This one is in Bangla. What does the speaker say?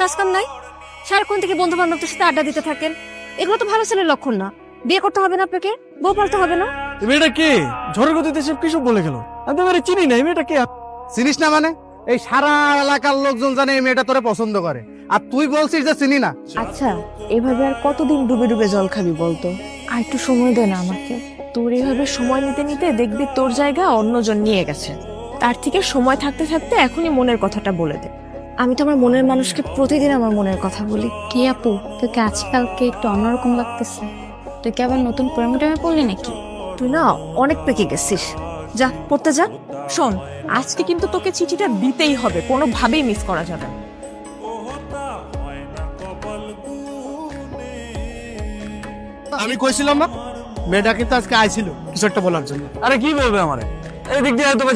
কাজ কাম নাই, সারাক্ষণ থেকে বন্ধু বান্ধবদের সাথে আড্ডা দিতে থাকেন। এগুলো তো ভালো ছেলের লক্ষণ না। বিয়ে করতে হবে না আপনাকে, বউ পালতে হবে না। এই মেয়েটা কে? ঝড়ের গতিতে সব কিছু বলে গেল। আমি তো এবারে চিনি না, এই মেয়েটা কে? চিনিস না মানে? এই সারা এলাকার লোকজন জানে এই মেয়েটা তোরে পছন্দ করে, আর তুই বলছিস যে চিনি না। আচ্ছা, এভাবে আর কতদিন ডুবে ডুবে জল খাবি বলতো? আর একটু সময় দে না আমাকে। তোর এভাবে সময় নিতে নিতে দেখবি তোর জায়গা অন্যজন নিয়ে গেছে। তার থেকে সময় থাকতে থাকতে এখনই মনের কথাটা বলে দে। আমি তো আমার মনের মানুষকে প্রতিদিন আমার মনের কথা বলি। কি আপু, তোকে আজকালকে একটু অন্যরকম লাগতেছে। তুই কি আবার নতুন প্রেমে টেমে পড়লি নাকি? তুই না অনেক পেকে গেছিস, যা পড়তে যা। শোন, আজকে কিন্তু তোকে চিঠিটা দিতেই হবে, কোনোভাবেই মিস করা যাবে না। আমি কইছিলাম না মেয়েটা কিন্তু আজকে আইছিল কিছু একটা বলার জন্য। আরে কি বলবে আমারে? এই দিক দিয়ে হয়তো বা